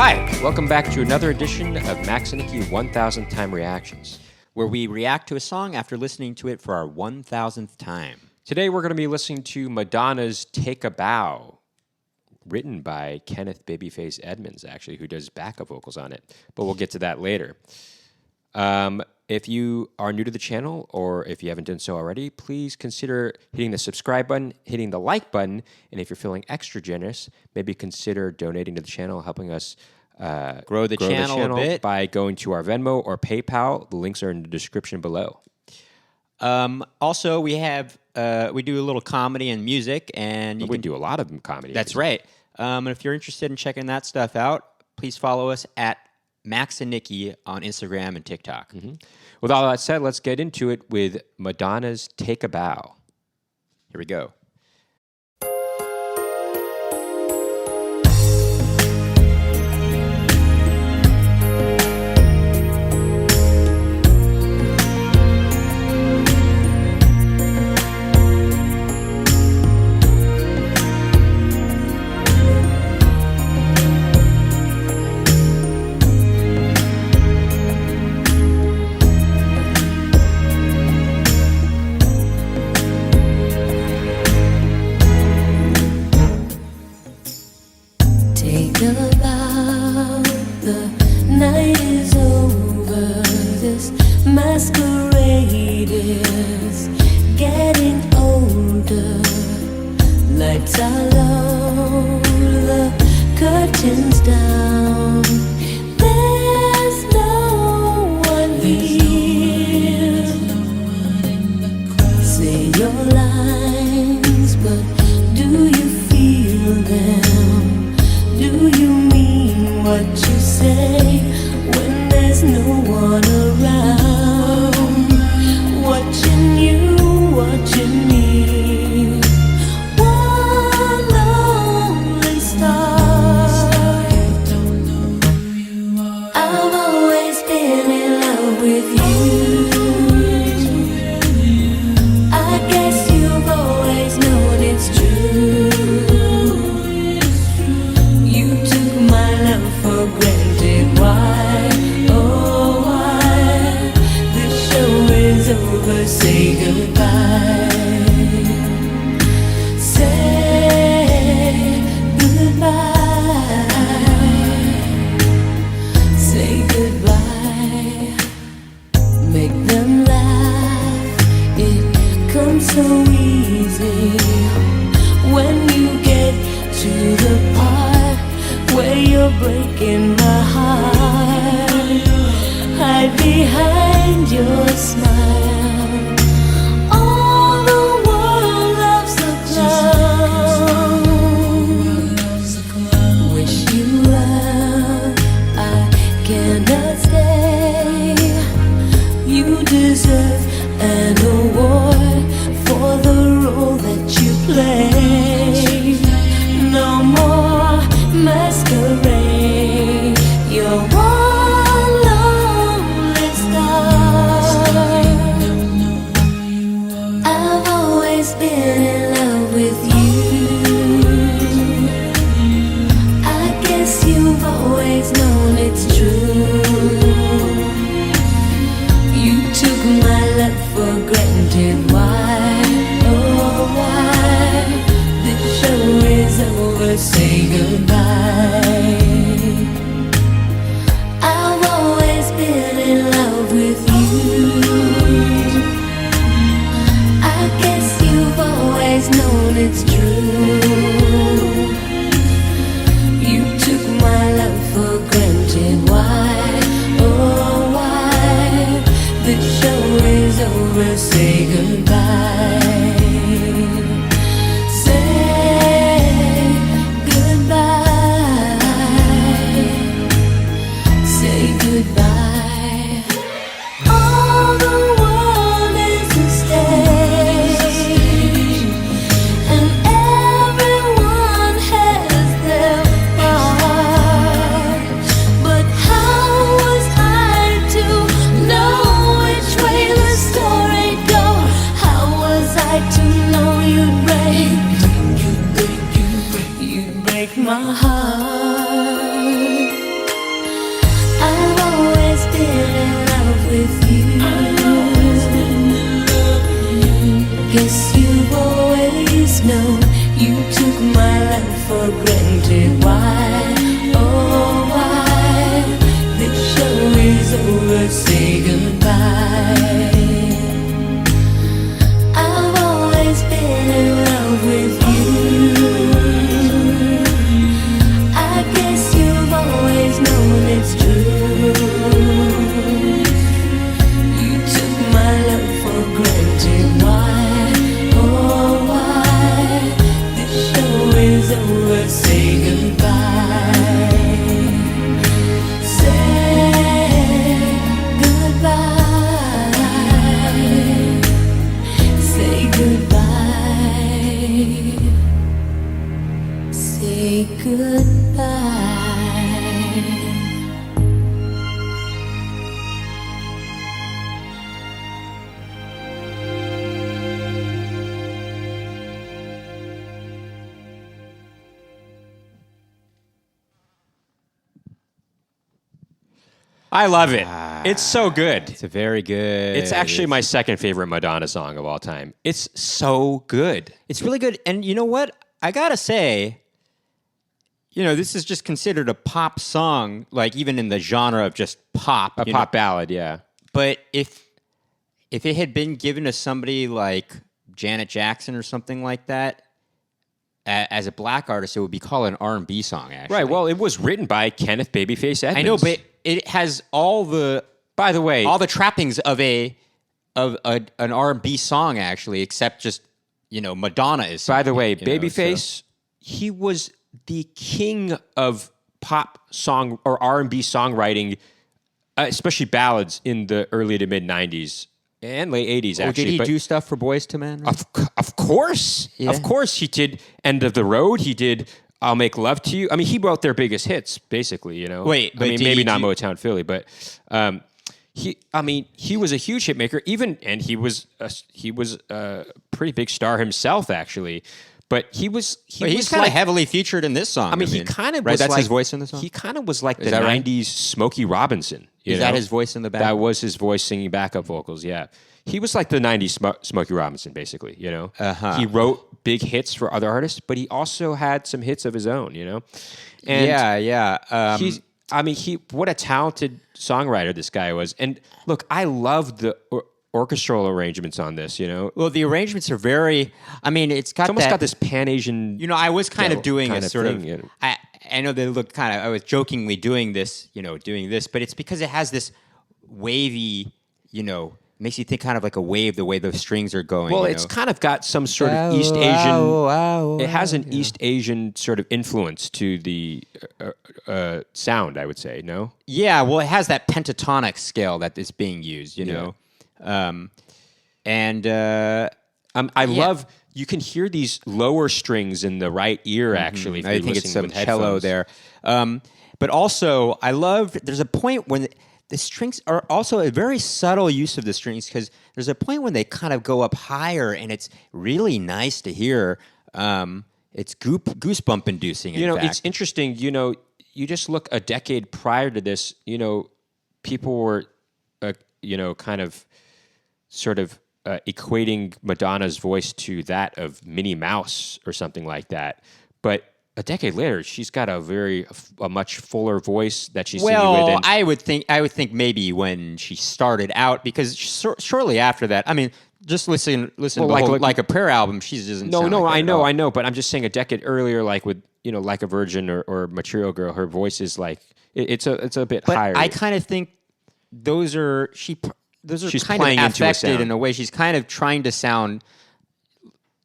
Hi, welcome back to another edition of Max Nicky 1000th Time Reactions, where we react to a song after listening to it for our 1000th time. Today we're going to be listening to Madonna's Take a Bow, written by Kenneth Babyface Edmonds, actually, who does backup vocals on it, but we'll get to that later. If you are new to the channel, or if you haven't done so already, please consider hitting the subscribe button, hitting the like button, and if you're feeling extra generous, maybe consider donating to the channel, helping us grow the channel a bit by going to our Venmo or PayPal. The links are in the description below. Also, we do a little comedy and music, and we do a lot of comedy. That's right. And if you're interested in checking that stuff out, please follow us at Max and Nicky on Instagram and TikTok. With all that said, let's get into it with Madonna's Take a Bow. Here we go. Masquerade is getting older. Lights are low, the curtains down. There's no one here. Say your lines, but do you feel them? Do you mean what you say when there's no one around? Watching you, watching me, one lonely star. I've always been in love with you. I guess you've always known it's true. You took my love for granted. Why? Oh, why? This show is over. Say goodbye. Say goodbye. Say goodbye. Make them laugh. It comes so easy when you get to the part where you're breaking my heart. Hide behind your smile. All the world loves a clown. Wish you well, I cannot stay. You deserve an award for the role that you play. No more masquerade. You're one lonely star. I've always been in love with you. I guess you've always known it's true. You took my love for granted. Why? Oh, why? This show is over. Say goodbye. I've always been in love with you. I guess you've always known it's true. You took my love for granted. Why? Oh, why? This show is over. Say goodbye. Say goodbye. Say goodbye. All the world is a stage, and everyone has their part. But how was I to know which way the story goes? How was I to know you'd break my heart? life for granted. Why, oh why, this show is over, say goodbye. I've always been in love with you. I guess you've always known it's true. You took my love for granted. Why, oh why, this show is over, say goodbye. Say goodbye. Say goodbye. Say goodbye. I love it. It's so good. It's a very good. It's actually my second favorite Madonna song of all time. It's so good. It's really good. And you know what? I gotta say, this is just considered a pop song, like even in the genre of just pop. A pop ballad, yeah. But if it had been given to somebody like Janet Jackson or something like that, as a black artist, it would be called an R&B song, actually. Right, well, it was written by Kenneth Babyface Edmonds. I know, but it has all the, by the way, all the trappings of an R&B song, actually, except just, Madonna is singing. by the way, it, Babyface, he was the king of pop song or R&B songwriting, especially ballads in the early to mid 90s and late 80s, actually. Did he but do stuff for Boys to Men? Right? Of course. Yeah. Of course he did End of the Road. He did I'll Make Love to You. I mean, he wrote their biggest hits, basically, Wait, I but mean, did maybe he not do- Motown Philly, but he was a huge hit maker, and he was a pretty big star himself, actually. But he's kind of heavily featured in this song. I mean, he kind of right. was That's like, his voice in the song. He kind of was like the that right? '90s Smokey Robinson. Is that his voice in the back? That was his voice singing backup vocals. Yeah, he was like the '90s Smokey Robinson, basically. Uh-huh. He wrote big hits for other artists, but he also had some hits of his own. And yeah. what a talented songwriter this guy was. And look, I love the orchestral arrangements on this. Well, the arrangements are very. I mean, it's Almost got this Pan Asian. I was kind of doing kind a of sort thing, of. I know they look kind of. I was jokingly doing this, but it's because it has this wavy, makes you think kind of like a wave the way the strings are going. Well, it's kind of got some sort of East Asian. It has an East Asian sort of influence to the sound, I would say. No. Yeah, well, it has that pentatonic scale that is being used. I love. You can hear these lower strings in the right ear. Actually, if I you're think it's listening some with cello headphones. there. But also, I love. There's a point when the strings are also a very subtle use of the strings, because there's a point when they kind of go up higher, and it's really nice to hear. It's goosebump inducing. In fact. It's interesting. You just look a decade prior to this. People were, kind of, sort of. Equating Madonna's voice to that of Minnie Mouse or something like that, but a decade later, she's got a much fuller voice that she's singing with. Well, I would think maybe when she started out, because shortly after that, I mean, just listen to like a Prayer album. She doesn't. No, sound like that I at know, all. but I'm just saying a decade earlier, like with Like a Virgin or Material Girl, her voice is like it's a bit But higher. I kind of think those are She's kind of playing into a affected sound. in a way. She's kind of trying to sound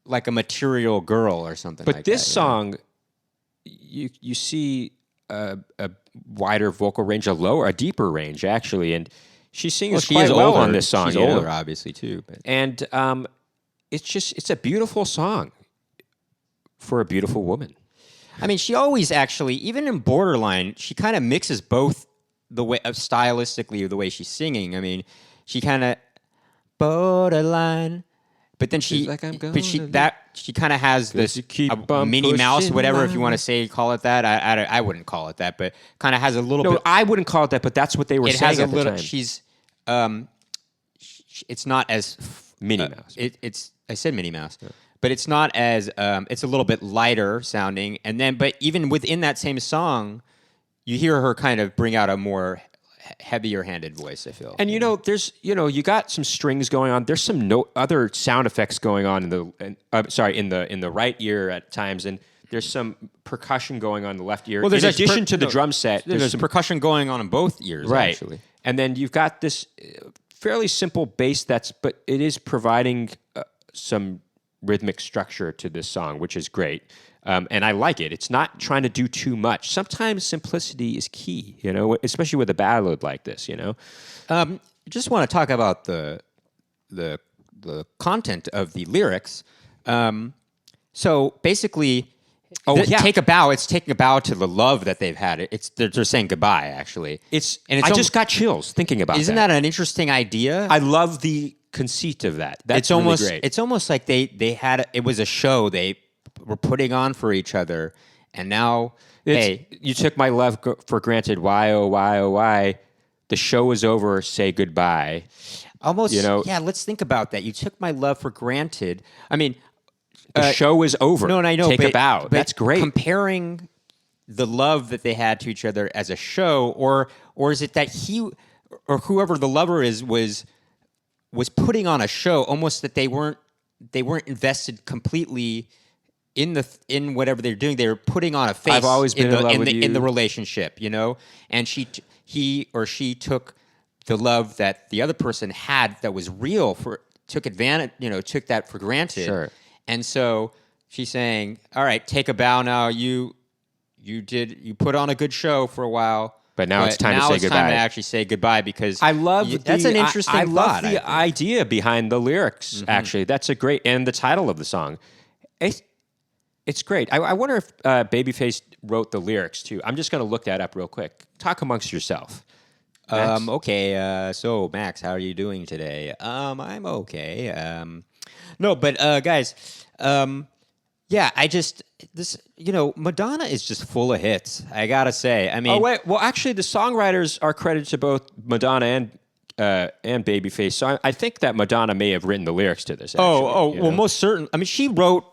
like a Material Girl or something. But like this that, song, you see a wider vocal range, a deeper range actually, and she sings she quite is well older. on this song. She's older, obviously too. But. And it's a beautiful song for a beautiful woman. I mean, she always actually, even in Borderline, she kind of mixes both the way stylistically the way she's singing. I mean, she kind of borderline, but then she like, I'm she kind of has this you keep Minnie Mouse, pushing whatever, if you want line. to call it that. I wouldn't call it that, but kind of has a little No, bit. I wouldn't call it that, but that's what they were It saying has a at the little. time. She's it's not as Minnie Mouse. It's I said Minnie Mouse, but it's not as it's a little bit lighter sounding. And then, but even within that same song, you hear her kind of bring out a more heavier-handed voice. I feel. And there's you got some strings going on. There's some other sound effects going on in the right ear at times, and there's some percussion going on in the left ear. Well, there's in addition to the drum set, there's some percussion going on in both ears, right. actually. And then you've got this fairly simple bass but it is providing some rhythmic structure to this song, which is great. And I like it. It's not trying to do too much. Sometimes simplicity is key, especially with a ballad like this, Just want to talk about the content of the lyrics. So basically, take a bow. It's taking a bow to the love that they've had. They're saying goodbye. Actually, I just got chills thinking about. Isn't that an interesting idea? I love the conceit of that. That's almost really great. It's almost like they had it was a show they were putting on for each other, and now you took my love for granted. Why oh why oh why? The show is over. Say goodbye. Almost. Yeah. Let's think about that. You took my love for granted. I mean. The show is over. No, and I know. Take a bow. But that's great. Comparing the love that they had to each other as a show, or is it that he or whoever the lover is was putting on a show, almost that they weren't invested completely in whatever they're doing. They were putting on a face. I've always been in love with you. In the relationship, and he or she took the love that the other person had that was real took advantage, took that for granted. Sure. And so she's saying, "All right, take a bow now. You put on a good show for a while, but now it's time to say now it's goodbye." Time to actually say goodbye because I love that's an interesting I thought. love the idea behind the lyrics. Actually, that's a great and the title of the song. It's great. I wonder if Babyface wrote the lyrics too. I'm just going to look that up real quick. Talk amongst yourself. Max? Okay. So Max, how are you doing today? I'm okay. No, but guys, yeah, Madonna is just full of hits. I gotta say. I mean, well, actually, the songwriters are credited to both Madonna and Babyface. So I think that Madonna may have written the lyrics to this. Actually, well, most certain. I mean, she wrote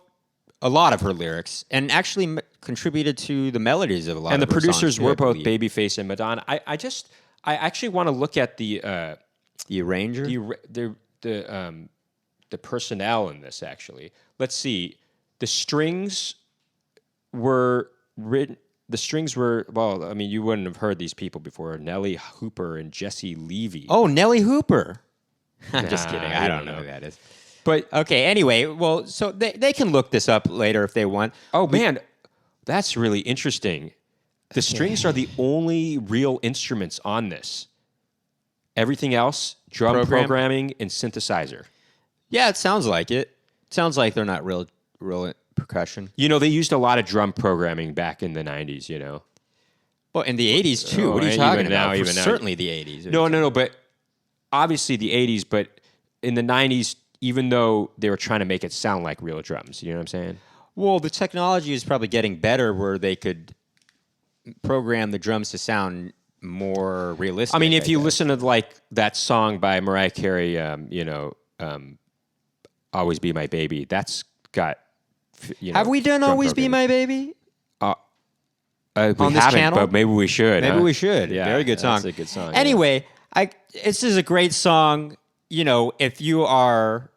a lot of her lyrics and actually contributed to the melodies of a lot. And of the her producers songs, were both Babyface and Madonna. I actually want to look at the arranger, the personnel in this. Actually, let's see. The strings were written. The strings were, well, I mean, you wouldn't have heard these people before. Nellie Hooper and Jesse Levy. Oh, Nellie Hooper. I'm just kidding. I don't know who that is. But okay, anyway, well, so they can look this up later if they want. Oh, man, that's really interesting. The strings are the only real instruments on this. Everything else, drum programming and synthesizer. Yeah, it sounds like it. Sounds like they're not real percussion. They used a lot of drum programming back in the 90s, Well, in the 80s, too. What are you talking about? Even now. Certainly the 80s. No, but obviously the 80s, but in the 90s, even though they were trying to make it sound like real drums. You know what I'm saying? Well, the technology is probably getting better where they could program the drums to sound more realistic. I mean, if you listen to like that song by Mariah Carey, "Always Be My Baby," that's got. Have we done "Always Be My Baby"? We on this haven't, channel? but maybe we should. Maybe we should. Yeah, very good song. That's a good song. Anyway, this is a great song. If you are,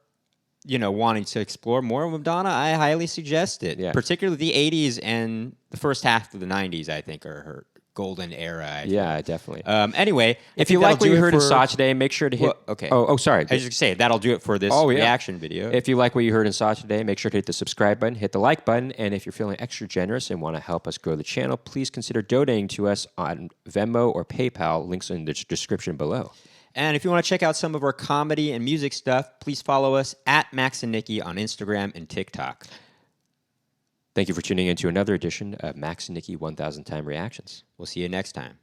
wanting to explore more of Madonna, I highly suggest it. Yeah. Particularly the 80s and the first half of the 90s, I think, are her golden era. Yeah, definitely. Anyway, if you like what you heard and saw today, make sure to hit. Well, okay. Oh, sorry. I was just say that'll do it for this reaction video. If you like what you heard and saw today, make sure to hit the subscribe button, hit the like button, and if you're feeling extra generous and want to help us grow the channel, please consider donating to us on Venmo or PayPal. Links in the description below. And if you want to check out some of our comedy and music stuff, please follow us at Max and Nicky on Instagram and TikTok. Thank you for tuning in to another edition of Max and Nicky 1000 Time Reactions. We'll see you next time.